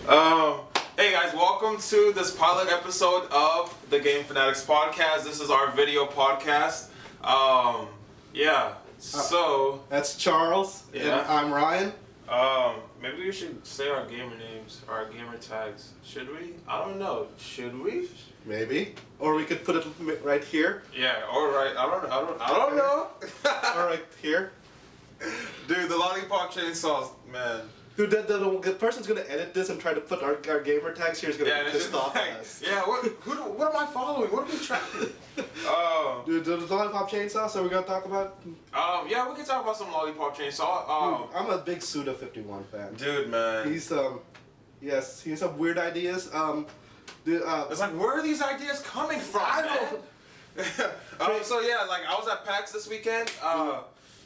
Hey guys, welcome to this pilot episode of the Game Fanatics podcast. This is our video podcast. So that's Charles, Yeah. and I'm Ryan. Maybe we should say our gamer names, our gamer tags. Should we? I don't know. Should we? Maybe, or we could put it right here. Yeah. All right. I don't know. All right here. Dude, the lollipop chainsaws, man. Dude, the person's gonna edit this and try to put our gamer tags here is gonna be pissed off like, at us. Yeah. What am I following? What are we tracking? Dude, the lollipop chainsaw. So we're gonna talk about. Yeah, we can talk about some lollipop chainsaw. Dude, I'm a big Suda 51 fan. Dude, man. He's yes, he has some weird ideas. Dude, it's like, where are these ideas coming from? I don't. So yeah, like I was at PAX this weekend.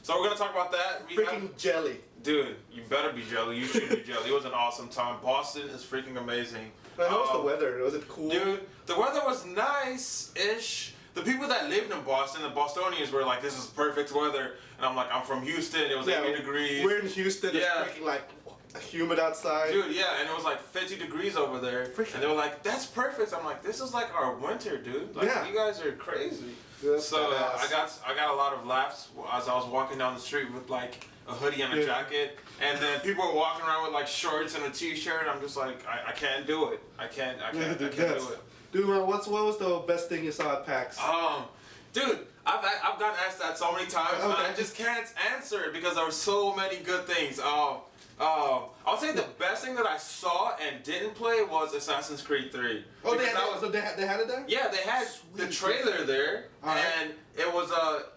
So we're gonna talk about that. Freaking jelly. Dude, you better be jelly. You should be jelly. It was an awesome time. Boston is freaking amazing. But how was the weather? Was it cool? Dude, the weather was nice-ish. The people that lived in Boston, the Bostonians, were like, "This is perfect weather," and I'm like, "I'm from Houston. It was 80 degrees. We're in Houston. It's freaking like humid outside." Dude, yeah, and it was like 50 degrees over there. Freaking. And they were like, "That's perfect." I'm like, "This is like our winter, dude. Like, you guys are crazy." Dude, so I got a lot of laughs as I was walking down the street with like a hoodie and a jacket, and then people were walking around with like shorts and a t-shirt. I'm just like, I can't do it. I can't do it. Dude, what was the best thing you saw at PAX? Dude, I've gotten asked that so many times, and I just can't answer it because there were so many good things. I'll say the best thing that I saw and didn't play was Assassin's Creed 3. Oh, they had it there? Yeah, they had the trailer there, and it was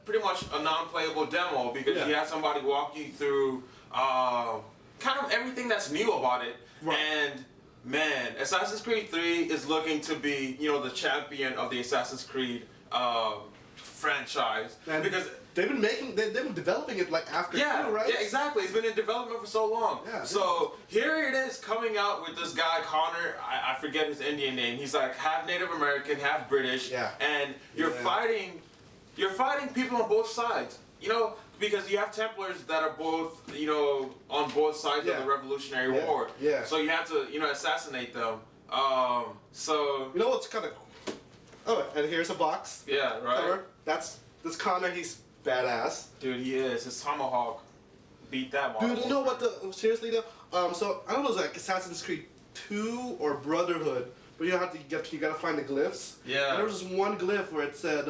pretty much a non-playable demo because you had somebody walk you through kind of everything that's new about it. Right. And man, Assassin's Creed 3 is looking to be, the champion of the Assassin's Creed franchise. And because they've been developing it like after 2, right? Yeah, exactly. It's been in development for so long. Yeah, so here it is coming out with this guy, Connor, I forget his Indian name. He's like half Native American, half British. Yeah. And you're fighting people on both sides. Because you have Templars that are both, on both sides of the Revolutionary War. Yeah. So you have to, assassinate them. So you know what's kind of Oh, and here's a box. Yeah, right. Cover. That's Connor. He's badass. Dude, he is. His tomahawk beat that model. Dude, you know what? Seriously though. So I don't know, if it's like Assassin's Creed 2 or Brotherhood, but you gotta find the glyphs. Yeah. And there was this one glyph where it said,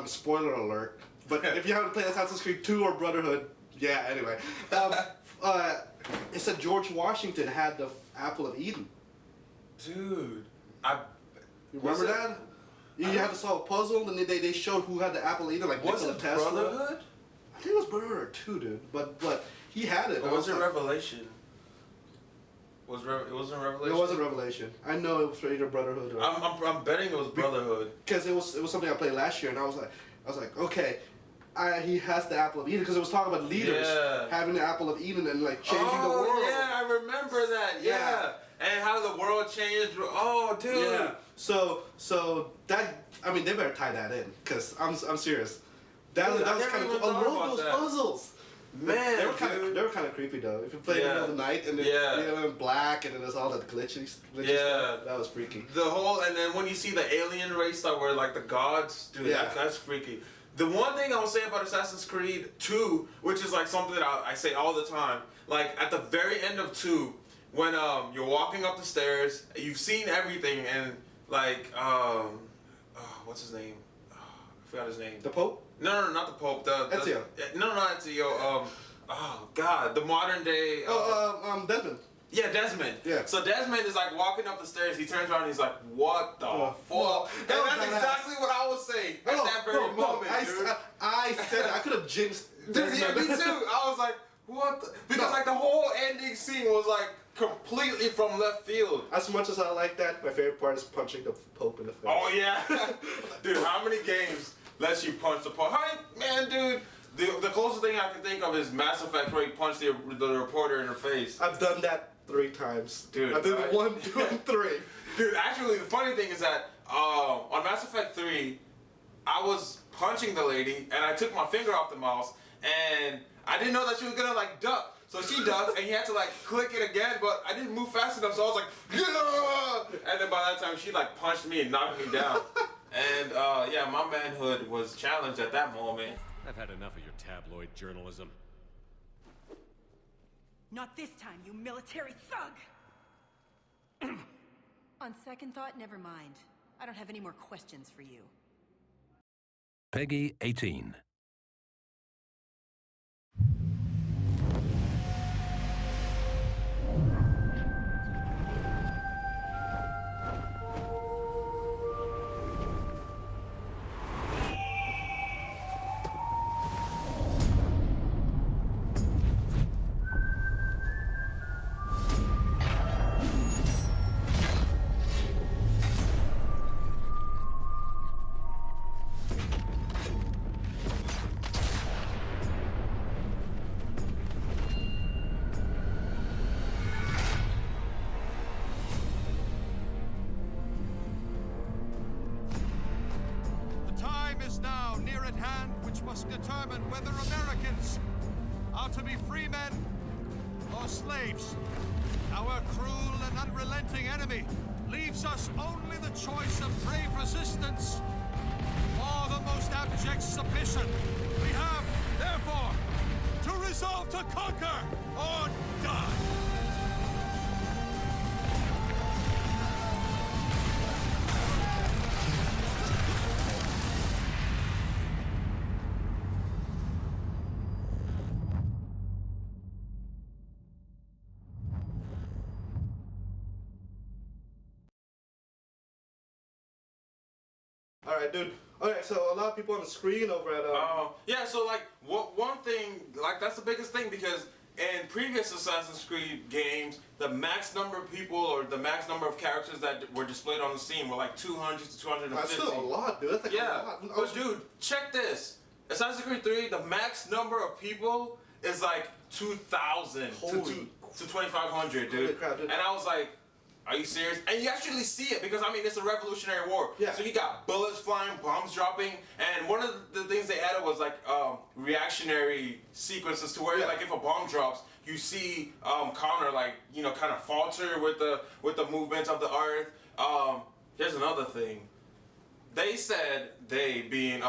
spoiler alert. But if you haven't played Assassin's Creed 2 or Brotherhood, yeah. Anyway, it said George Washington had the Apple of Eden. Dude, You remember that? You had to solve a puzzle, and they showed who had the Apple of Eden, like Nikola Tesla. Brotherhood? I think it was Brotherhood 2, dude. But he had it. Or was it Revelation? It wasn't Revelation? It wasn't Revelation. I know it was either Brotherhood or... I'm betting it was Brotherhood. Because it was something I played last year, and I was like, okay, he has the Apple of Eden, because it was talking about leaders having the Apple of Eden and like changing the world. Oh yeah, I remember that. Yeah. And how the world changed. Oh, dude. Yeah. So that, I mean, they better tie that in, because I'm serious. That was kind of cool. I love those puzzles. Man, they were kind of creepy though. If you play in the middle of the night and then in black and then there's all that glitches. Yeah, that was freaky. And then when you see the alien race that were like the gods, dude, that's freaky. The one thing I will say about Assassin's Creed 2, which is like something that I say all the time, like at the very end of 2, when you're walking up the stairs, you've seen everything, and like what's his name? I forgot his name. The Pope? No, not the Pope. Ezio. No, not Ezio. Oh God, the modern day. Desmond. Yeah, Desmond. Yeah. So Desmond is like walking up the stairs. He turns around and he's like, "What the fuck?" And that's exactly what I was saying at that very moment, dude. I said I could have jinxed. Dude, yeah, me too. I was like, "What?" Because like the whole ending scene was like completely from left field. As much as I like that, my favorite part is punching the Pope in the face. Oh yeah, dude. How many games lets you punch the Pope? Man, dude. The closest thing I can think of is Mass Effect, where you punch the reporter in the face. I've done that 3 times. Dude, I did 1, 2, and 3. Dude, actually, the funny thing is that on Mass Effect 3, I was punching the lady, and I took my finger off the mouse, and I didn't know that she was gonna like duck. So she ducks, and he had to like click it again, but I didn't move fast enough, so I was like, yeah! And then by that time, she like punched me and knocked me down. And yeah, my manhood was challenged at that moment. I've had enough of your tabloid journalism. Not this time, you military thug! On second thought, never mind. I don't have any more questions for you. Peggy 18. Determine whether Americans are to be free men or slaves. Our cruel and unrelenting enemy leaves us only the choice of brave resistance or the most abject submission. We have, therefore, to resolve to conquer or die. Alright, dude. Alright, so a lot of people on the screen over at yeah, so like one thing, like that's the biggest thing, because in previous Assassin's Creed games, the max number of people or the max number of characters that were displayed on the scene were like 200 to 250. That's still a lot, dude. That's like a lot. But dude, check this. Assassin's Creed 3, the max number of people is like 2,000 to 2,500, dude. Crap, dude. And I was like, are you serious? And you actually see it, because I mean, it's a Revolutionary War. Yeah. So you got bullets flying, bombs dropping, and one of the things they added was like reactionary sequences to where like if a bomb drops, you see Connor like, you know, kind of falter with the movement of the earth. Here's another thing. They said, they being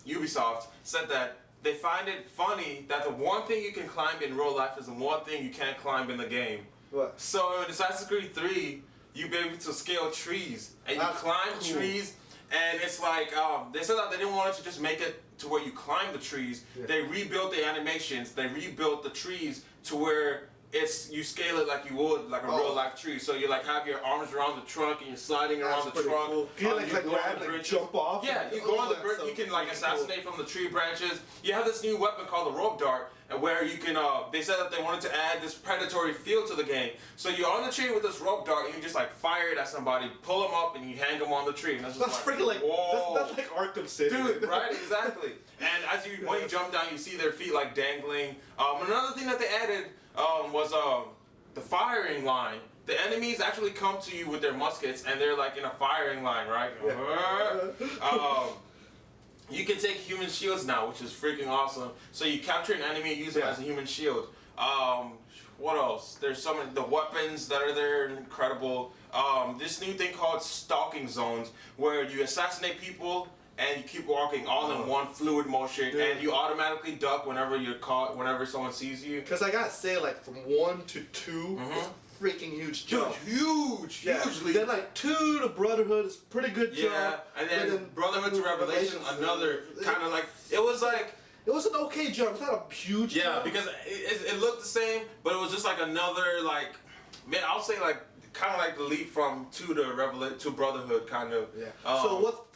Ubisoft, said that they find it funny that the one thing you can climb in real life is the one thing you can't climb in the game. What? So in Assassin's Creed 3, you be able to scale trees, and you climb trees, and it's like, they said that they didn't want it to just make it to where you climb the trees. Yeah. They rebuilt the animations, they rebuilt the trees to where you scale it like you would like a real life tree. So you like have your arms around the trunk and you're sliding around the trunk. Cool. You like grab, like jump off. Yeah, you go on the bridge. You can like assassinate from the tree branches. You have this new weapon called the rope dart, and where you can. They said that they wanted to add this predatory feel to the game. So you're on the tree with this rope dart, and you just like fire it at somebody, pull them up, and you hang them on the tree. And that's freaking like that's like Arkham City, dude. Right? Exactly. And as when you jump down, you see their feet like dangling. Another thing that they added was the firing line. The enemies actually come to you with their muskets, and they're like in a firing line, right? You can take human shields now, which is freaking awesome. So you capture an enemy and use it as a human shield. What else? There's some of the weapons that are there, incredible. This new thing called stalking zones, where you assassinate people and you keep walking all in one fluid motion, and you automatically duck whenever you're caught, whenever someone sees you. Because I gotta say, like from 1 to 2, it's a freaking huge jump. Hugely. Then like 2 to Brotherhood is pretty good jump. Yeah, and then Brotherhood to Revelation, another kind of like, it was an okay jump. It's not a huge jump. Yeah, because it looked the same, but it was just like another like, man, I'll say like, kind of like the leap from 2 to Brotherhood, kind of. Yeah.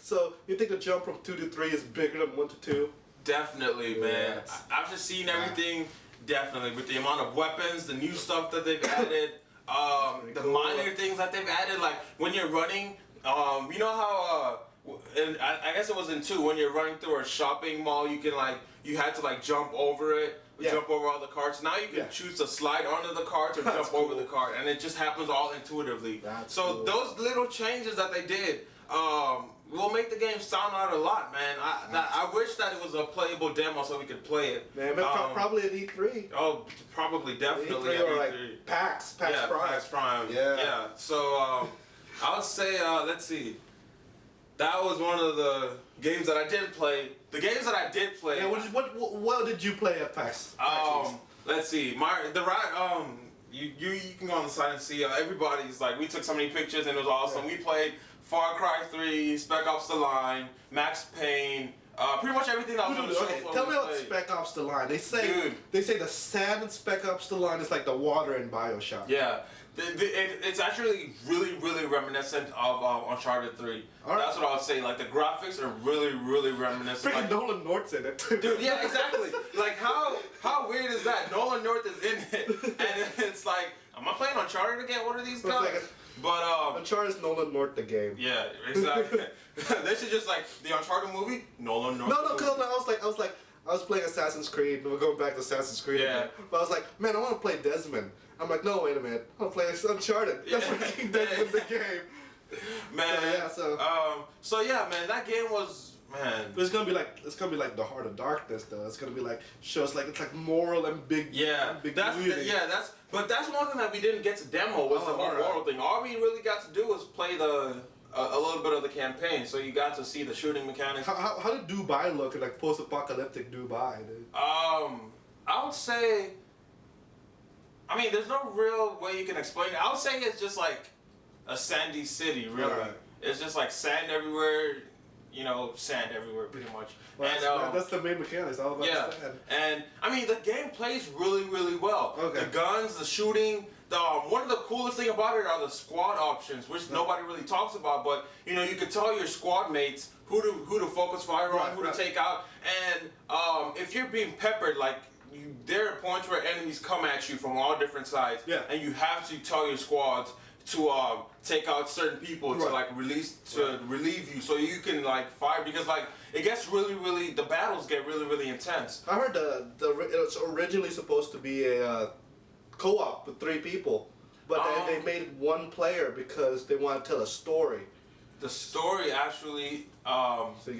So you think the jump from 2 to 3 is bigger than 1 to 2? Definitely, man. I've just seen everything. Definitely, with the amount of weapons, the new stuff that they've added, the minor things that they've added, like when you're running. You know how, and I guess it was in 2, when you're running through a shopping mall, you had to like jump over it. Jump over all the carts. Now you can choose to slide onto the carts or jump over the cart, and it just happens all intuitively. So those little changes that they did will make the game stand out a lot, man. I wish that it was a playable demo so we could play it. Man, probably at E3. Oh, probably, definitely E3 at or E3. like PAX Prime. PAX Prime. Yeah. So I would say, let's see. That was one of the games that I did play. The games that I did play. Yeah, what did you play at PAX? Let's see. You can go on the site and see. Everybody's like, we took so many pictures and it was awesome. Yeah. We played Far Cry 3, Spec Ops the Line, Max Payne, pretty much everything that was on the show. Okay, tell me about Spec Ops the Line. They say the sand in Spec Ops the Line is like the water in BioShock. Yeah. It's actually really, really reminiscent of Uncharted 3. Right. That's what I would say. Like, the graphics are really, really reminiscent. Freaking Nolan North's in it. Dude, yeah, exactly. Like, how weird is that? Nolan North is in it, and it's like, am I playing Uncharted again? What are these guys? But Uncharted's Nolan North the game. Yeah, exactly. They should just like the Uncharted movie, Nolan North. No, because I was playing Assassin's Creed, and we're going back to Assassin's Creed. Yeah. Again. But I was like, man, I want to play Desmond. I'm like, no, wait a minute. I want to play Uncharted. That's freaking Desmond the game. Man. So yeah, man, that game was, man. But it's gonna be like the Heart of Darkness, though. It's gonna be like shows like it's like moral and big. Yeah. That's one thing that we didn't get to demo was the whole moral thing. All we really got to do was play a little bit of the campaign, so you got to see the shooting mechanics. How did Dubai look like post-apocalyptic Dubai, dude? I would say. I mean, there's no real way you can explain it. I would say it's just like a sandy city, really. Right. It's just like sand everywhere, sand everywhere, pretty much. Well, and that's the main mechanic. It's all about sand. And I mean, the game plays really, really well. Okay. The guns, the shooting. One of the coolest thing about it are the squad options, which nobody really talks about. But you can tell your squad mates who to focus fire on, who to take out, and if you're being peppered, like. There are points where enemies come at you from all different sides, and you have to tell your squads to take out certain people to like relieve you, so you can like fire, because like it gets really the battles get really intense. I heard it was originally supposed to be a co-op with 3 people, but they made 1 player because they want to tell a story. The story actually,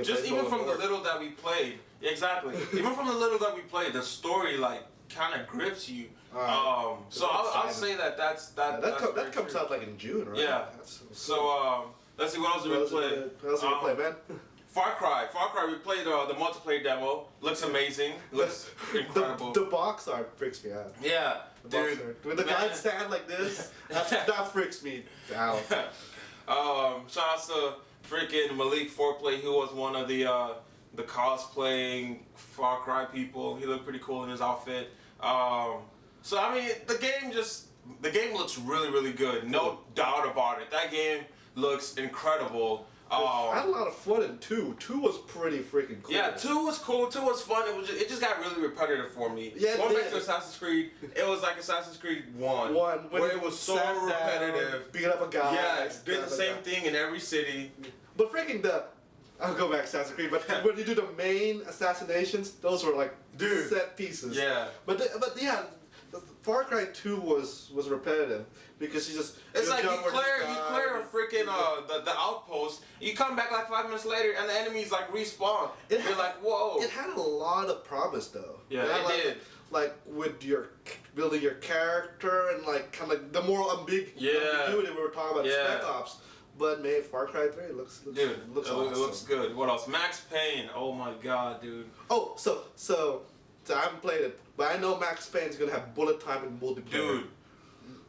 just even from the little that we played. Exactly. Even from the little that we played, the story like kind of grips you. So I'll say that comes out like in June, right? Yeah. So let's see what else did we play. What else did we play, man? Far Cry. We played the multiplayer demo. Looks amazing. Looks incredible. The box art freaks me out. Yeah, dude. When the guys stand like this, that freaks me out. Shout out to freaking Malik Foreplay, who was one of the cosplaying Far Cry people. He looked pretty cool in his outfit. So I mean, the game looks really good. No doubt about it. That game looks incredible. I had a lot of fun in 2. 2 was pretty freaking cool. Yeah, 2 was cool. 2 was fun. It just got really repetitive for me. Yeah, going back to Assassin's Creed, it was like Assassin's Creed 1. Where it was so repetitive. Beating up a guy. Yeah, did the same thing in every city. But freaking I'll go back to Assassin's Creed, but when you do the main assassinations, those were like set pieces. Yeah. But yeah, Far Cry 2 was repetitive because it's like you clear a freaking the outpost. You come back like 5 minutes later and the enemies like respawn. You're like, whoa. It had a lot of promise though. Yeah, it did. Like with building your character and like kind of the moral ambiguity we were talking about Spec Ops. But man, Far Cry 3 looks awesome. It looks good. What else? Max Payne. Oh my god, dude. Oh, so I haven't played it, but I know Max Payne's gonna have bullet time in multiplayer. Dude,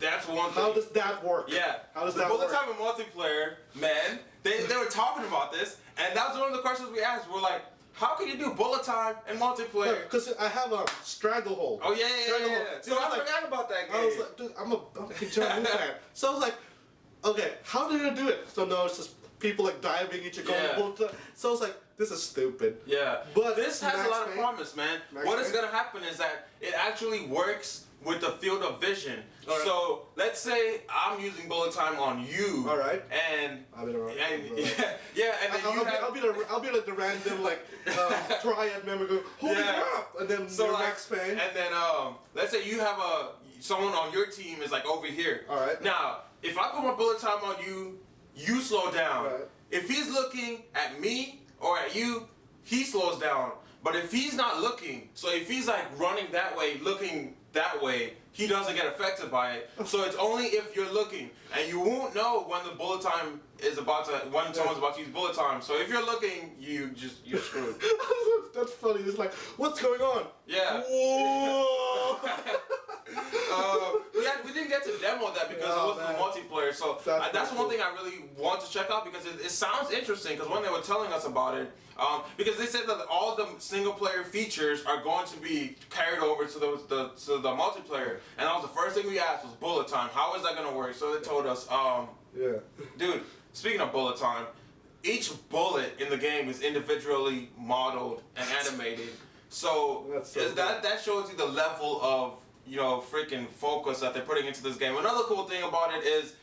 that's one thing. How does that work? Yeah. How does that work? Bullet time in multiplayer, man. They were talking about this, and that was one of the questions we asked. We're like, how can you do bullet time in multiplayer? Because I have a Stranglehold. Oh yeah. So I forgot about that game. I was like, dude, I'm a John Woo fan. So I was like, okay, how are they gonna do it? So no, it's just people like diving each other. Yeah. So I was like, this is stupid. Yeah. But this has a lot of promise, man. What is gonna happen is that it actually works with the field of vision. Right. So let's say I'm using bullet time on you. All right. And I'll be the and then I'll be like the random like triad member go, holy crap, and then so like, Max Payne. And then let's say you have someone on your team is like over here. All right. Now, if I put my bullet time on you, you slow down. Right. if he's looking at me or at you, he slows down. But if he's not looking, so if he's like running that way, looking that way, he doesn't get affected by it. So it's only if you're looking, and you won't know when the bullet time is about to, when someone's about to use bullet time. So if you're looking, you're screwed. That's funny. It's like, what's going on? Yeah. Whoa. We didn't get to demo that because it wasn't the multiplayer. So that's one thing I really want to check out because it sounds interesting. Because when they were telling us about it, because they said that all the single player features are going to be carried over to the multiplayer, and that was the first thing we asked was bullet time. How is that going to work? So they told us, dude. Speaking of bullet time, each bullet in the game is individually modeled and animated. So, that shows you the level of freaking focus that they're putting into this game. Another cool thing about it is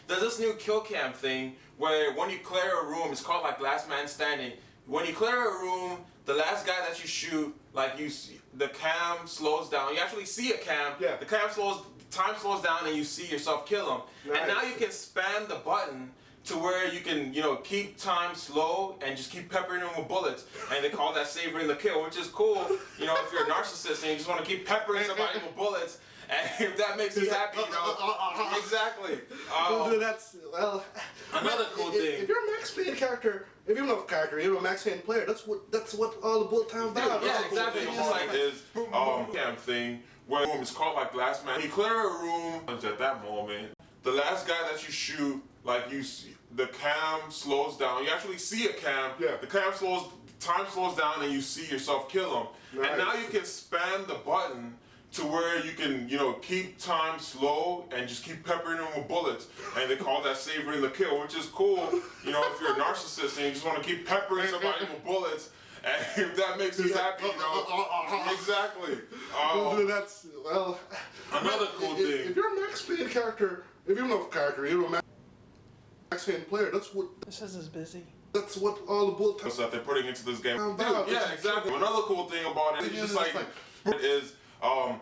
there's this new kill cam thing where when you clear a room, it's called like Last Man Standing. When you clear a room, the last guy that you shoot, like you see, the cam slows down. You actually see a cam. Yeah. The time slows down, and you see yourself kill him. Nice. And now you can spam the button to where you can, keep time slow and just keep peppering them with bullets. And they call that savoring the kill, which is cool. If you're a narcissist and you just want to keep peppering somebody with bullets, and if that makes you happy, exactly. That's, another cool thing. If you're a Max Payne character, if you're not a character, you're a Max Payne player, that's what all the bullet time about. Yeah, exactly. It's like this cam thing where it's called like Last Man. When you clear a room at that moment, the last guy that you shoot, like you see, the cam slows down. You actually see a cam. Yeah. The time slows down, and you see yourself kill him. Nice. And now you can spam the button to where you can, keep time slow and just keep peppering them with bullets. And they call that savoring the kill, which is cool. If you're a narcissist and you just want to keep peppering somebody with bullets, and if that makes you happy, exactly. That's, another cool thing. If you're a Max Payne character, if you're not a character, you're a Max Payne player, that's what... This is busy. That's what all the bullet time... that they're putting into this game. Yeah, exactly. Another cool thing about it is just like... is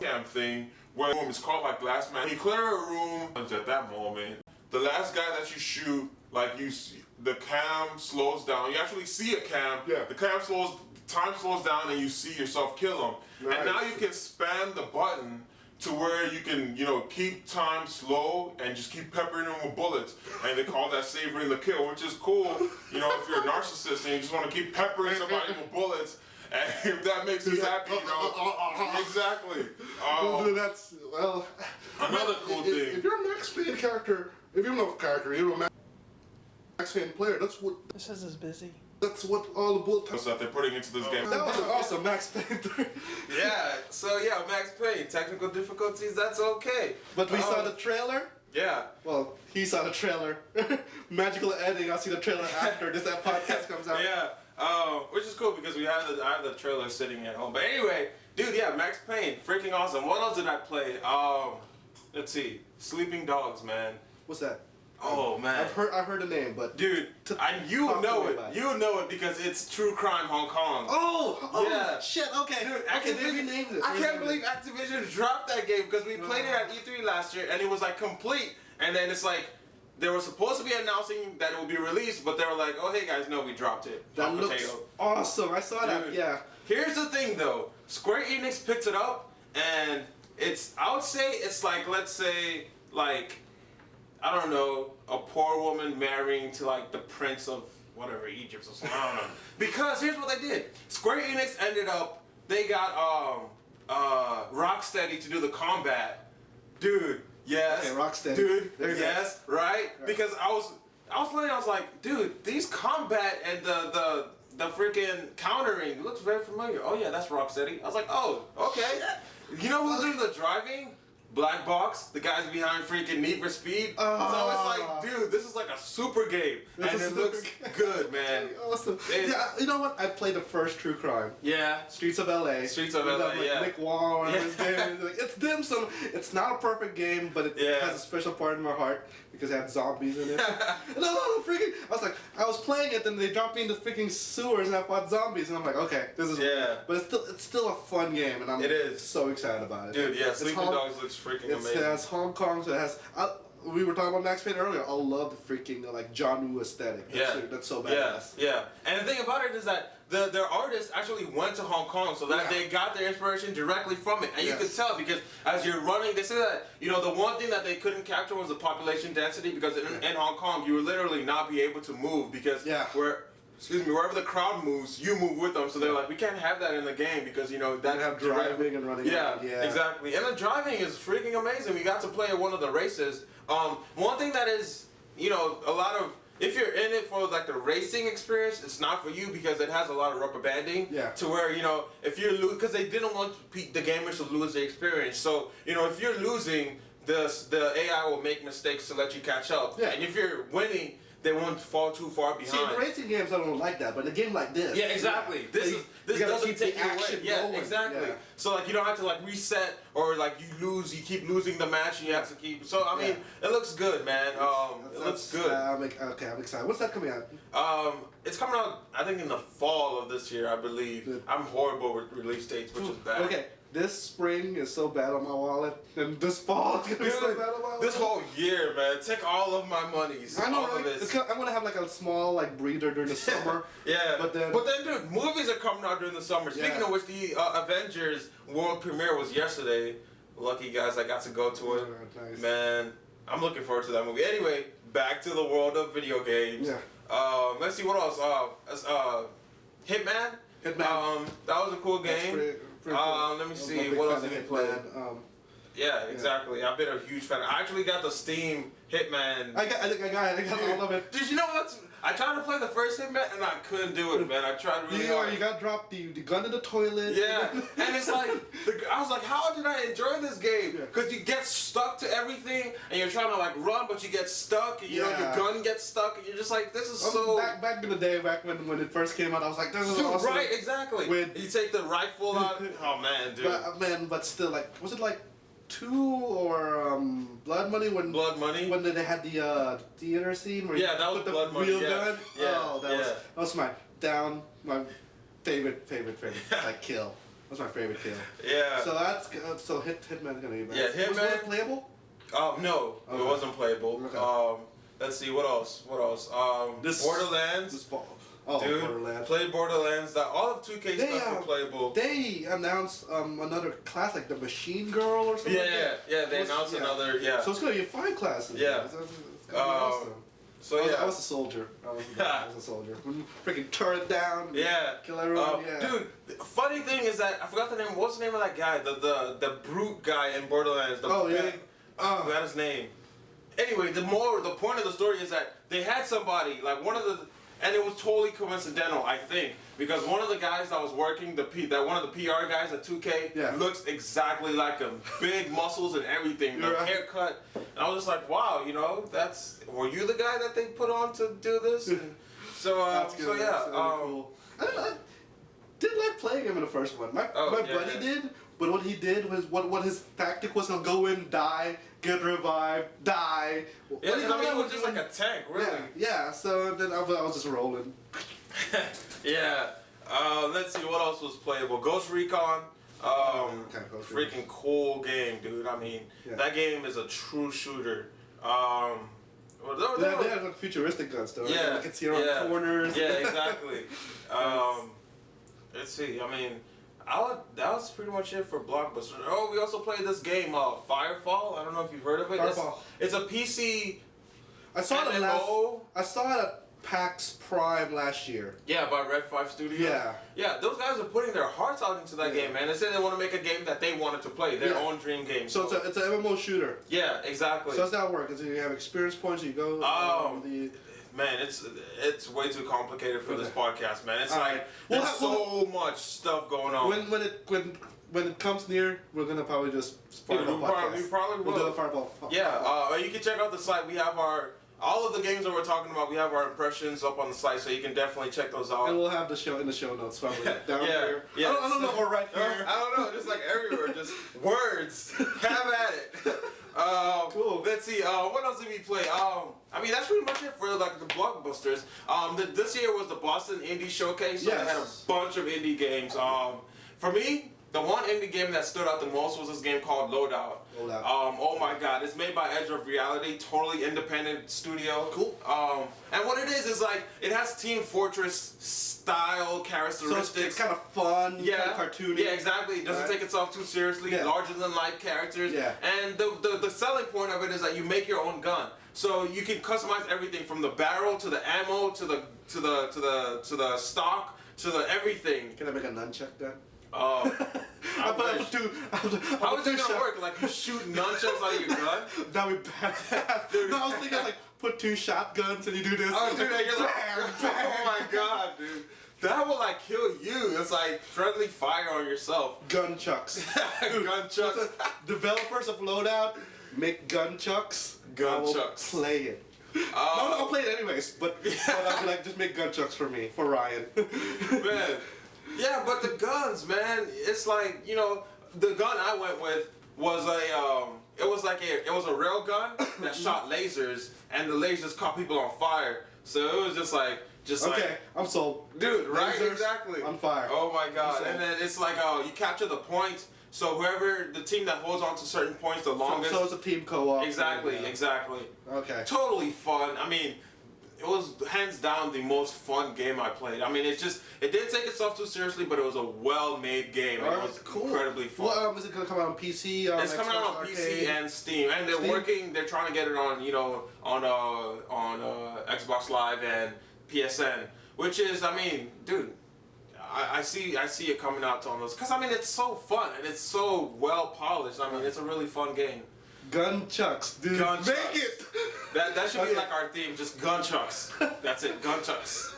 cam thing where it's called like Last Man. When you clear a room at that moment, the last guy that you shoot, like you see, the cam slows down. You actually see a cam. Yeah. The time slows down, and you see yourself kill him. Nice. And now you can spam the button to where you can, keep time slow and just keep peppering them with bullets. And they call that savoring the kill, which is cool. If you're a narcissist and you just want to keep peppering somebody with bullets, and if that makes you happy, exactly. That's, another cool thing. If you're a Max Payne character, if you're not a character, you're a Max Payne player, that's what... This is busy. That's what all the bullet time... that they're putting into this game. That was awesome, Max Payne 3. Yeah, so yeah, Max Payne. Technical difficulties, that's okay. But we saw the trailer. Yeah. Well, he saw the trailer. Magical editing, I'll see the trailer after that podcast comes out. Yeah. Which is cool because I have the trailer sitting at home. But anyway, dude, yeah, Max Payne, freaking awesome. What else did I play? Let's see. Sleeping Dogs, man. What's that? Oh man, I heard the name, but dude, you know it because it's True Crime Hong Kong. Oh yeah, shit. Okay, dude, Activision named it. I can't believe Activision dropped that game because we played it at E3 last year and it was like complete, and then it's like they were supposed to be announcing that it would be released, but they were like, oh hey guys, no, we dropped it. That looks awesome. I saw that. Yeah. Here's the thing though, Square Enix picked it up, and I would say it's like, let's say like, I don't know, a poor woman marrying to like the prince of whatever, Egypt or something. I don't know. Because here's what they did. Square Enix ended up, they got Rocksteady to do the combat. Dude, yes. Okay, Rocksteady. Dude, yes, right? Because I was playing, I was like, dude, these combat and the freaking countering looks very familiar. Oh yeah, that's Rocksteady. I was like, oh, okay. You know who's doing the driving? Black Box, the guys behind freaking Need for Speed. So it's like, dude, this is like a super game. And it looks good, man. Awesome. Yeah, you know what? I played the first True Crime. Yeah. Streets of LA. Streets of LA, yeah. Nick Wong and his game. It's dim sum. It's not a perfect game, but it has a special part in my heart because it had zombies in it. Freaking. I was playing it, and they dropped me into freaking sewers, and I fought zombies, and I'm like, okay, this is. Yeah. But it's still a fun game, and I'm so excited about it. Dude, yeah, Sleeping Dogs looks freaking amazing. It has Hong Kong, so it has. we were talking about Max Payne earlier. I love the freaking like John Woo aesthetic. That's so badass. Yeah. And the thing about it is that their artists actually went to Hong Kong, so that they got their inspiration directly from it, and you could tell because as you're running, they say that the one thing that they couldn't capture was the population density because in Hong Kong you would literally not be able to move because wherever the crowd moves, you move with them. So they're like, we can't have that in the game because that have driving and running. Yeah, exactly. And the driving is freaking amazing. We got to play at one of the races. One thing that is, a lot of, if you're in it for like the racing experience, it's not for you because it has a lot of rubber banding. Yeah. To where if you're because they didn't want the gamers to lose the experience. So if you're losing, the AI will make mistakes to let you catch up. Yeah. And if you're winning, they won't fall too far behind. See, in racing games, I don't like that, but a game like this. Yeah, exactly. This doesn't take you away. Yeah, exactly. Yeah. So you don't have to reset or you lose. You keep losing the match, and you have to keep. So I mean, it looks good, man. It looks good. I'm excited. What's that coming out? It's coming out, I think, in the fall of this year, I believe. Good. I'm horrible with release dates, which is bad. Okay. This spring is so bad on my wallet, and this fall is gonna be so bad on my wallet. This whole year, man, take all of my monies. I know, all right? of it. I'm gonna have a small breather during the summer. Yeah. But then, dude, movies are coming out during the summer. Speaking of which, the Avengers world premiere was yesterday. Lucky guys, I got to go to it. Nice. Man, I'm looking forward to that movie. Anyway, back to the world of video games. Yeah. Let's see what else. Hitman. Hitman. That was a cool game. Pretty cool. Let me see. What else did you play? Yeah, exactly. Yeah. I've been a huge fan. I actually got the Steam Hitman. I got all of it. Did you know what? I tried to play the first Hitman and I couldn't do it, man. I tried really hard. You got dropped the gun in the toilet. Yeah, and it's I was like, how did I enjoy this game? Because you get stuck to everything and you're trying to run, but you get stuck. And, your gun gets stuck, and you're just like, this is so. Back in the day, back when it first came out, I was like, this is awesome. Right, exactly. You take the rifle out. Oh man, dude. But still, was it 2 or Blood Money when they had the theater scene where that was the Blood real Money. gun? Yeah. Oh, that was my favorite kill. That was my favorite kill. Yeah. So Hitman's gonna be back. Yeah, Hitman. Was it playable? No, it wasn't playable. Okay. Let's see, what else? Borderlands. This fall. Oh, dude, Borderlands. Played Borderlands. All of 2K stuff were playable. They announced another class, the Machine Girl or something. Yeah, they announced another. Yeah. So it's gonna be 5 classes. Yeah. It's gonna be awesome. So I was a soldier. I was a soldier. Freaking turn it down. Yeah. Kill everyone. Dude, the funny thing is that I forgot the name. What's the name of that guy? The brute guy in Borderlands. I forgot his name. Anyway, the point of the story is that they had somebody and it was totally coincidental, I think, because one of the guys that was working one of the PR guys at 2K looks exactly like him, big muscles and everything, the haircut, and I was just like, wow, were you the guy that they put on to do this? And so cool. I did like playing him in the first one. My buddy did. But what he did was what his tactic was to go in, die, get revived, die. Yeah, it was just like a tank, really. Yeah. So then I was just rolling. Yeah. Let's see what else was playable. Ghost Recon. Freaking cool game, dude. I mean, that game is a true shooter. They have futuristic guns, though. Yeah. You can see around corners. Yeah, exactly. Let's see. I mean. That was pretty much it for Blockbuster. Oh, we also played this game, Firefall. I don't know if you've heard of it. Firefall. It's a PC. I saw it at PAX Prime last year. Yeah, by Red 5 Studios. Yeah. Yeah, those guys are putting their hearts out into that game, man. They said they want to make a game that they wanted to play, their own dream game. So it's an MMO shooter. Yeah, exactly. So that's how it works. You have experience points. You go. Man, it's way too complicated for this podcast, man. It's there's so much stuff going on. When it comes near, we're gonna probably just Fireball podcast. We probably will. We'll do a Fireball. Yeah, you can check out the site. We have all of the games that we're talking about. We have our impressions up on the site, so you can definitely check those out. And we'll have the show in the show notes probably down here. Yeah. I don't know, or right here. I don't know, just everywhere, just words. Have at it. Cool. Let's see. What else did we play? I mean, that's pretty much it for the blockbusters. This year was the Boston Indie Showcase, so they had a bunch of indie games. For me, The one indie game that stood out the most was this game called Loadout. Oh my god, it's made by Edge of Reality, totally independent studio. Cool. And what it is like, it has Team Fortress style characteristics. So it's kind of fun, kind of cartoony. Yeah, exactly. It doesn't take itself too seriously, larger than life characters. Yeah. And the selling point of it is that you make your own gun. So you can customize everything from the barrel to the ammo to the stock to the everything. Can I make a nunchuck then? How is it shot. gonna work? Like you shoot nunchucks out of your gun? That'd be bad. No, I was thinking like put 2 shotguns and you do this. Oh, dude, you're like, oh my god, dude. That will like kill you. It's like friendly fire on yourself. Gunchucks. Gunchucks. Developers of Loadout make gunchucks. Gunchucks. Play it. No, I'll play it anyways. But I'll be like, just make gunchucks for me, for Ryan. Man. Yeah, but the guns, man, it's like, you know, the gun I went with was it was a rail gun that shot lasers, and the lasers caught people on fire. So it was just like, okay, I'm sold. Dude, right? Lasers Exactly. On fire. Oh my god. And then it's like, you capture the point, so the team that holds on to certain points the longest. So it's a team co-op. Exactly. Okay. Totally fun. I mean, it was hands down the most fun game I played. I mean, it didn't take itself too seriously, but it was a well-made game. It was incredibly fun. Well, is it going to come out on PC? It's coming out on PC and Steam, and they're trying to get it on, you know, on Xbox Live and PSN, which is, I mean, dude, I see it coming out on those, because I mean, it's so fun and it's so well polished. I mean, it's a really fun game. Gunchucks, dude. Gunchucks. Make it! That should be like our theme, just gunchucks. That's it, gunchucks.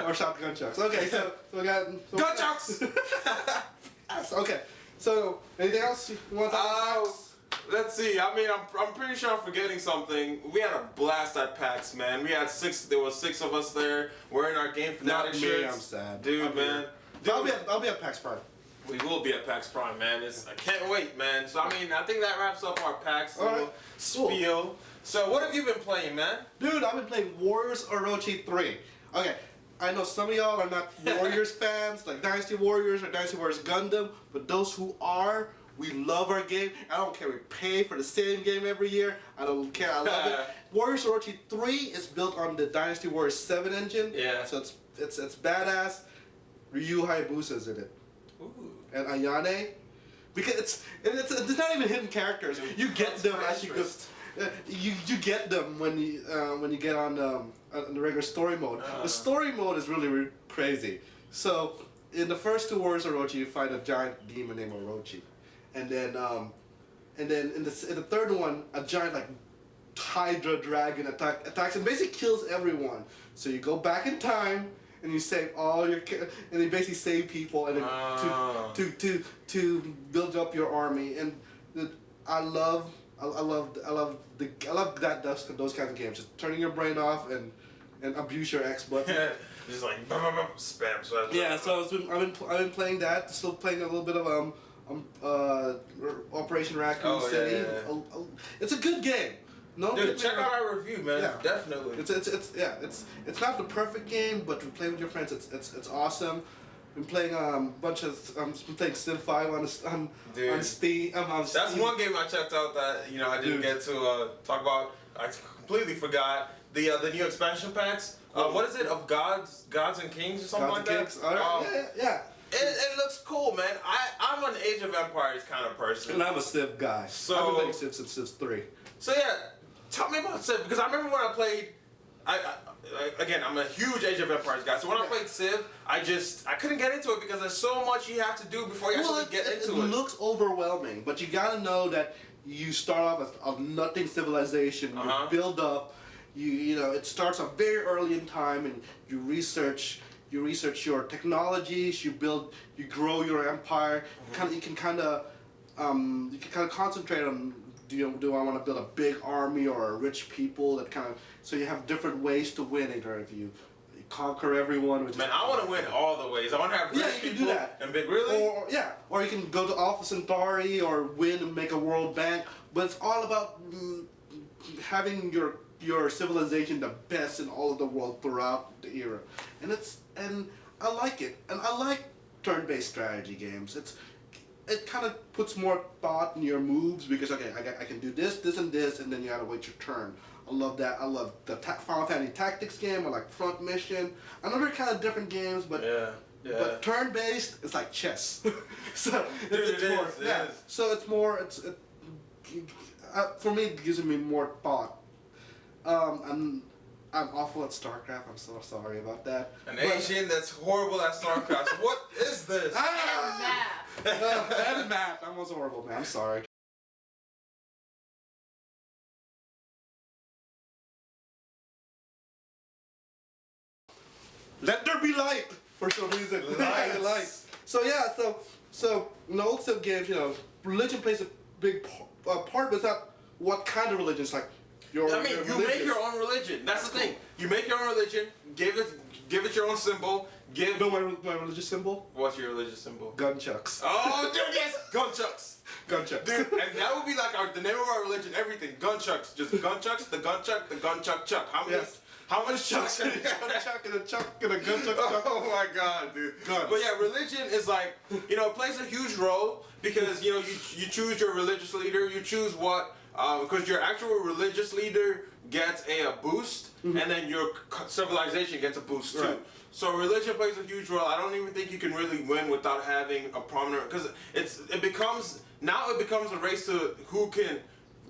Or shotgun chucks. Okay, so we got... Gunchucks! Okay, so anything else you want to talk about? Let's see. I mean, I'm pretty sure I'm forgetting something. We had a blast at PAX, man. There was 6 of us there wearing our game Fanatics shirts. I'm sad. Dude, man. I'll be at PAX Prime. We will be at PAX Prime, man. I can't wait, man. So, I mean, I think that wraps up our PAX little spiel. Cool. So, what have you been playing, man? Dude, I've been playing Warriors Orochi 3. Okay, I know some of y'all are not Warriors fans, like Dynasty Warriors or Dynasty Warriors Gundam, but those who are, we love our game. I don't care, we pay for the same game every year. I don't care, I love it. Warriors Orochi 3 is built on the Dynasty Warriors 7 engine. Yeah. So it's badass. Ryu Hayabusa's in it. Ooh. And Ayane. Because it's not even hidden characters. You get them as you go. You get them when you get on the regular story mode. The story mode is really crazy. So in the first 2 Warriors Orochi, you fight a giant demon named Orochi, and then in the third one, a giant like Hydra dragon attacks and basically kills everyone. So you go back in time and you save all your and you basically save people and then to build up your army. And I love those kinds of games. Just turning your brain off and abuse your X button. Just like spam. So yeah, so I've been playing that. Still playing a little bit of Operation Raccoon City. Yeah. It's a good game. No, dude, check out our review, man. Yeah. Definitely. It's not the perfect game, but to play with your friends, it's awesome. Been playing bunch of been playing Civ 5 on Steam. That's one game I checked out that I didn't get to talk about. I completely forgot the new expansion packs. What is it, of Gods and Kings or something like that? Kings. Yeah. It looks cool, man. I'm an Age of Empires kind of person, and I'm a Civ guy. So I've been playing Civ since Civ 3. So yeah, tell me about Civ, because I remember when I played. Again, I'm a huge Age of Empires guy, so when I played Civ, I couldn't get into it because there's so much you have to do before you actually get into it. It looks overwhelming, but you gotta know that you start off as a nothing civilization, you build up, it starts off very early in time, and you research your technologies, you grow your empire. You can kind of concentrate on. Do I want to build a big army or a rich people that so you have different ways to win, either if you conquer everyone. Man, I want to win all the ways. I want to have rich people. You can do that. And big, really? Or you can go to Alpha Centauri or win and make a world bank. But it's all about having your civilization the best in all of the world throughout the era. And I like it. And I like turn-based strategy games. it kind of puts more thought in your moves because okay, I can do this, this, and this, and then you gotta wait your turn. I love that. I love the Final Fantasy Tactics game, or like Front Mission. I know they're kind of different games, but but turn-based, it's like chess. So it's more, So it's more. For me, it gives me more thought. I'm awful at StarCraft. I'm so sorry about that. An Asian that's horrible at StarCraft. What is this? And math. I'm also horrible, man. I'm sorry. Let there be light for some reason. Light. So yeah, so in the old Civ games, you know, religion plays a big part, but it's not what kind of religion. It's like you make your own religion. That's the thing. You make your own religion. Give it your own symbol. You know my religious symbol? What's your religious symbol? Gunchucks. Oh, dude, yes, gunchucks. Gunchucks. Dude, and that would be like the name of our religion. Everything. Gunchucks. Just gunchucks. The gunchuck. The gunchuck chuck. How many? Yes. How much chucks? A chuck and a chuck and a gunchuck chuck. Oh my God, dude. Guns. But yeah, religion is like, you know, it plays a huge role because, you know, you choose your religious leader. You choose what, because your actual religious leader gets a boost, and then your civilization gets a boost too. Right. So religion plays a huge role. I don't even think you can really win without having a prominent, because it becomes a race to who can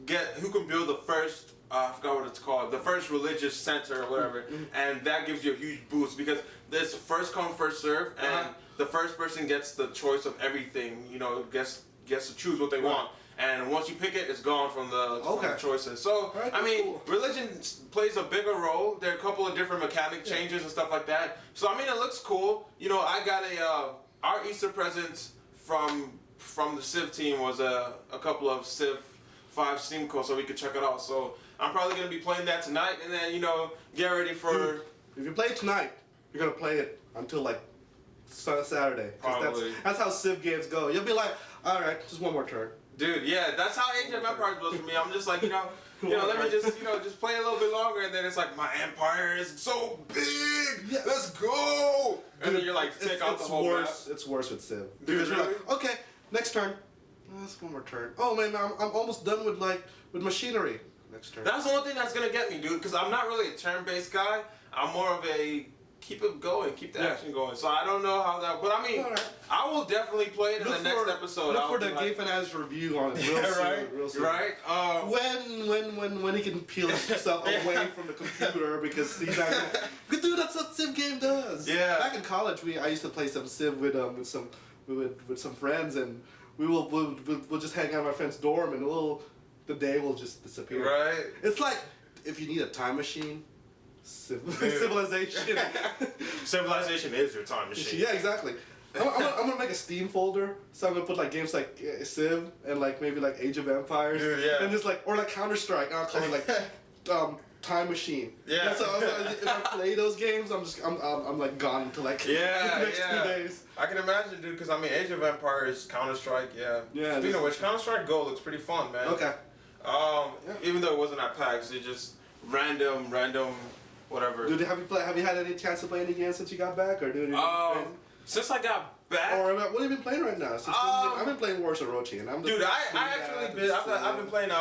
build the first. I forgot what it's called, the first religious center or whatever, and that gives you a huge boost because there's first come, first serve, and the first person gets the choice of everything. You know, gets to choose what they want, and once you pick it, it's gone from the choices. So I mean, religion plays a bigger role. There are a couple of different mechanic changes and stuff like that. So I mean, it looks cool. You know, I got our Easter presents from the Civ team was a couple of Civ 5 Steam codes, so we could check it out. So I'm probably gonna be playing that tonight, and then, you know, get ready for. If you play it tonight, you're gonna play it until like Saturday. Probably. That's how Civ games go. You'll be like, all right, just one more turn. Dude, yeah, that's how Age of Empires was for me. I'm just like, let me just play a little bit longer, and then it's like my empire is so big. Yeah. Let's go. And then you're like, take out the whole map. It's worse with Civ Dude, because you're like, okay, next turn. That's one more turn. Oh man, I'm almost done with machinery. Next turn. That's the only thing that's gonna get me, dude. Because I'm not really a turn-based guy. I'm more of a keep it going, keep the action going. So I don't know how that. But I mean, I will definitely play it in the next episode. Look for the Game Fanatics review on it. Real soon. Right. When he can peel himself away from the computer because he's not. Dude, that's what Civ game does. Yeah. Back in college, I used to play some Civ with some friends, and we'll just hang out in my friend's dorm, and the day will just disappear. Right. It's like if you need a time machine, civilization. Civilization is your time machine. Yeah, exactly. I'm gonna make a Steam folder, so I'm gonna put like games like Civ and like maybe like Age of Empires, and just like or like Counter-Strike, and I'll call it like Time Machine. Yeah. So if I play those games, I'm like gone until like the next 2 days. I can imagine, dude, because I mean Age of Empires, Counter-Strike, Yeah. Speaking of which, Counter-Strike Go looks pretty fun, man. Okay. Even though it wasn't at PAX, it just random, whatever. Dude, have you had any chance to play any games since you got back, or dude? Since I got back. Or what have you been playing right now? I've been playing Wars of Orochi, and I've been playing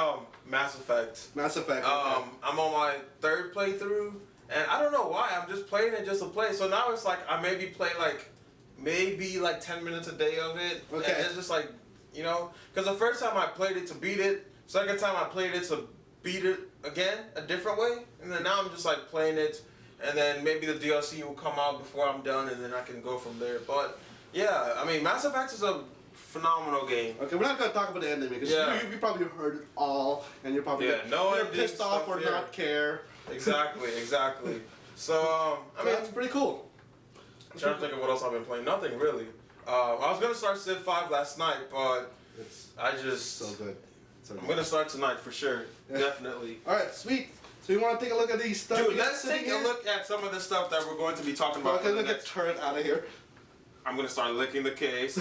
Mass Effect. Mass Effect. I'm on my 3rd playthrough, and I don't know why. I'm just playing it just to play. So now it's like I maybe play like 10 minutes a day of it. Okay. And it's just like, you know, because the first time I played it to beat it, second time I played it to beat it again a different way, and then now I'm just like playing it, and then maybe the DLC will come out before I'm done, and then I can go from there. But yeah, I mean, Mass Effect is a phenomenal game. Okay, we're not gonna talk about the ending because you probably heard it all, and you're probably you're pissed off or not care. Exactly. So I mean, that's pretty cool. I'm trying to think of what else I've been playing. Nothing really. I was gonna start Civ 5 last night, but I just so good. I'm gonna start tonight for sure. Yeah. Definitely. All right, sweet. So you want to take a look at these stuff? Dude, let's take a look at some of the stuff that we're going to be talking about. Okay, let's get turret out of here. I'm gonna start licking the case.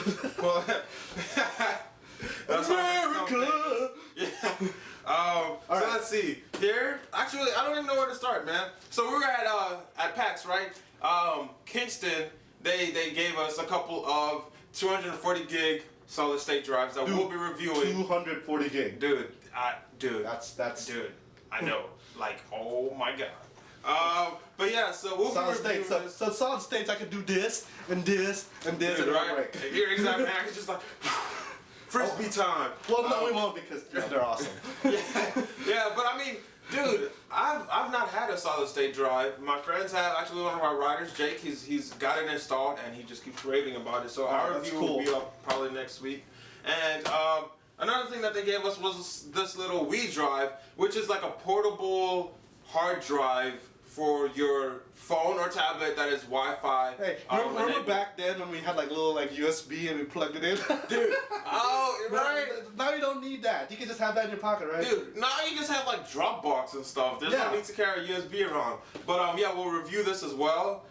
That's America. Yeah. So let's see. Here, actually, I don't even know where to start, man. So we were at PAX, right? Kingston. They gave us a couple of 240 gig solid state drives that we'll be reviewing. 240 gig. Dude. That's. Dude, I know. Like, oh my god. But yeah, so we'll solid be reviewing state. this. So solid states, I can do this and this and this Dude, and right? break. You're exactly. I can just like frisbee time. Well, no, we won't because they're awesome. Yeah, but I mean, dude, I've not had a solid state drive. My friends have. Actually, one of our riders, Jake, he's got it installed and he just keeps raving about it. So our that's review cool. will be up probably next week. And another thing that they gave us was this little Wii drive, which is like a portable hard drive for your phone or tablet that is Wi-Fi. Hey, remember back then when we had like little like USB and we plugged it in? Dude, oh, right. Now you don't need that. You can just have that in your pocket, right? Dude, now you just have like Dropbox and stuff. There's no need to carry a USB around. But yeah, we'll review this as well.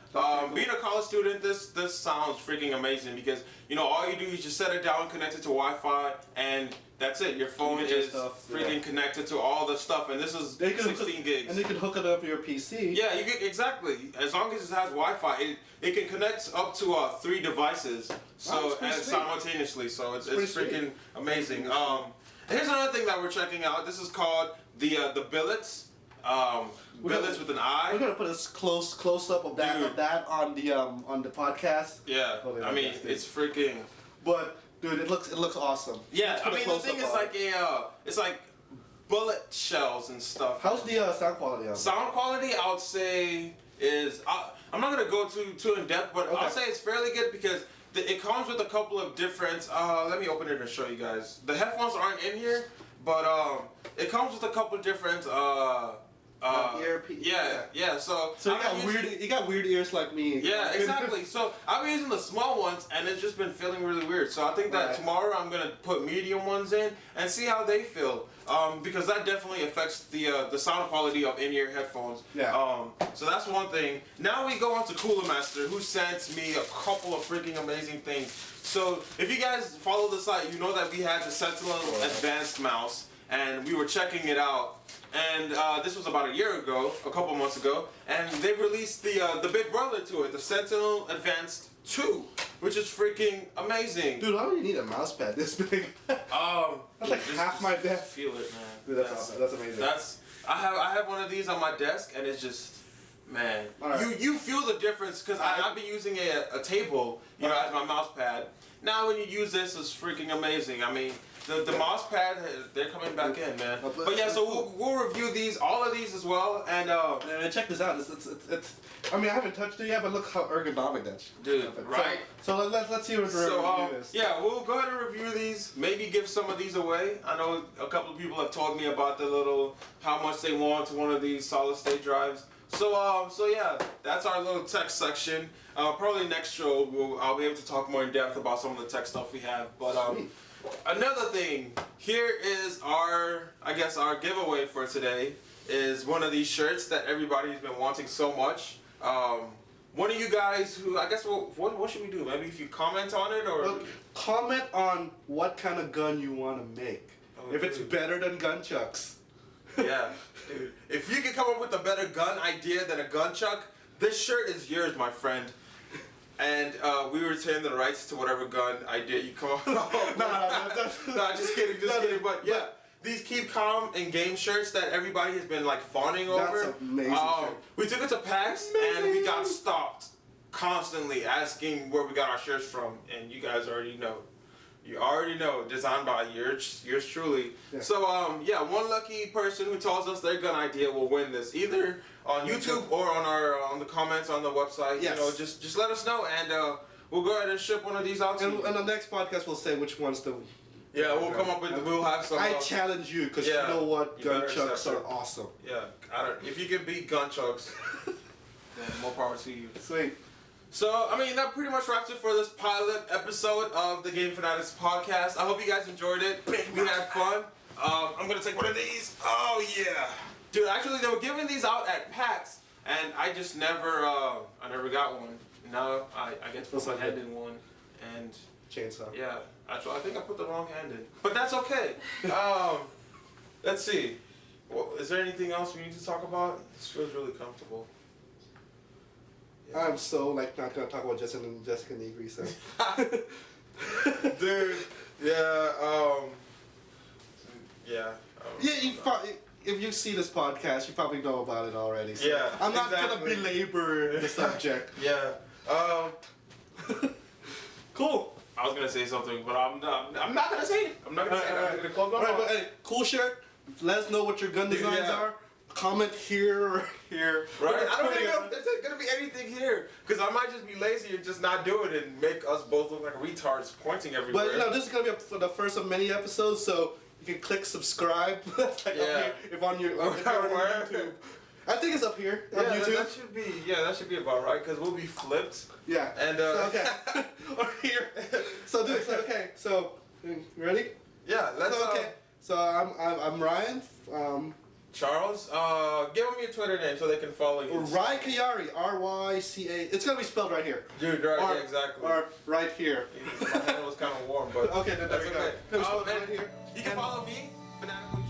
Being a college student, this sounds freaking amazing because all you do is just set it down, connect it to Wi-Fi, and that's it. Your phone is freaking connected to all the stuff, and this is 16 gigs. And you can hook it up to your PC. Yeah, you can exactly. As long as it has Wi-Fi, it can connect up to 3 devices, so and simultaneously. So it's freaking amazing. Here's another thing that we're checking out. This is called the billets. Billets with an I. We're gonna put a close up of that on the podcast. Yeah, I mean it's freaking. But dude, it looks awesome. Yeah, I mean the thing is like it's like bullet shells and stuff. How's the sound quality on it? Sound quality, I would say is I'm not gonna go too in depth, but I'll say it's fairly good because it comes with a couple of different. Let me open it and show you guys. The headphones aren't in here, but it comes with a couple of different. Earpiece. Yeah. So you got weird ears like me. Yeah, exactly. So I've been using the small ones, and it's just been feeling really weird. So I think that tomorrow I'm gonna put medium ones in and see how they feel. Because that definitely affects the sound quality of in-ear headphones. Yeah. So that's one thing. Now we go on to Cooler Master, who sent me a couple of freaking amazing things. So if you guys follow the site, you know that we had the Sentinel Advanced mouse, and we were checking it out. And this was about a couple months ago, and they released the big brother to it, the Sentinel Advanced 2, which is freaking amazing. Dude, why do you need a mouse pad this big? That's like half my desk. Feel it, man. Dude, that's awesome. That's amazing. I have one of these on my desk, and it's just, man, you feel the difference because I've been using a table, as my mouse pad. Now when you use this, it's freaking amazing. I mean. The mouse pad, they're coming back in, man. But yeah, so we'll review all of these as well, and check this out. It's I mean, I haven't touched it yet, but look how ergonomic that's. Dude, right? So let's see what the review is. Yeah, we'll go ahead and review these. Maybe give some of these away. I know a couple of people have told me about how much they want one of these solid state drives. So yeah, that's our little tech section. Probably next show I'll be able to talk more in depth about some of the tech stuff we have, but another thing, here is our giveaway for today is one of these shirts that everybody's been wanting so much. One of you guys who, I guess, what should we do? Maybe if you comment on it or... comment on what kind of gun you want to make. Oh, if it's better than gunchucks. Yeah, dude. If you can come up with a better gun idea than a gunchuck, this shirt is yours, my friend. And we retain the rights to whatever gun idea you come up with. No, just kidding. But yeah, these Keep Calm and Game shirts that everybody has been like fawning over. That's amazing. We took it to PAX and we got stopped constantly asking where we got our shirts from, and you guys already know. You already know, designed by yours truly. Yeah. So yeah, one lucky person who tells us their gun idea will win this, either on YouTube or on the comments on the website. Yes. Just let us know, and we'll go ahead and ship one of these out to you. And the next podcast we'll say which one's the. Yeah, we'll come up with. We'll have some. I challenge you because you know what, gunchucks are awesome. Yeah, if you can beat gunchucks, then more power to you. Sweet. So, I mean, that pretty much wraps it for this pilot episode of the Game Fanatics podcast. I hope you guys enjoyed it. We had fun. I'm going to take one of these. Oh, yeah. Dude, actually, they were giving these out at PAX, and I just never got one. Now, I get to put my hand in one, and... Chainsaw. Yeah. Actually, I think I put the wrong hand in. But that's okay. Let's see. Well, is there anything else we need to talk about? This feels really comfortable. I'm so not gonna talk about Jessica Negri, so. Dude, Yeah. Yeah. If you see this podcast, you probably know about it already. So Yeah. I'm not gonna belabor the subject. Yeah. Cool. I was gonna say something, but I'm not gonna say it. I'm not gonna say it. I'm gonna close my mouth. But hey, cool shirt. Let us know what your gun designs are. Comment here or here. Right. I don't even know if there's gonna be anything here, because I might just be lazy and just not do it and make us both look like retards pointing everywhere. But you know, this is gonna be for the first of many episodes, so you can click subscribe. That's like up here if on your if you're on YouTube. I think it's up here on YouTube. That should be about right, because we'll be flipped. Yeah. And so, okay. Or here. So do it. So okay. So you ready? Yeah. Let's. So, okay. So I'm Ryan. Charles, give them your Twitter name so they can follow you. Ryan Kayari, R-Y-C-A. It's gonna be spelled right here. Dude, right, yeah, exactly. Or right here. My hand was kind of warm, but okay, then that's there we okay. go. Right here. You can follow me, Fanatics.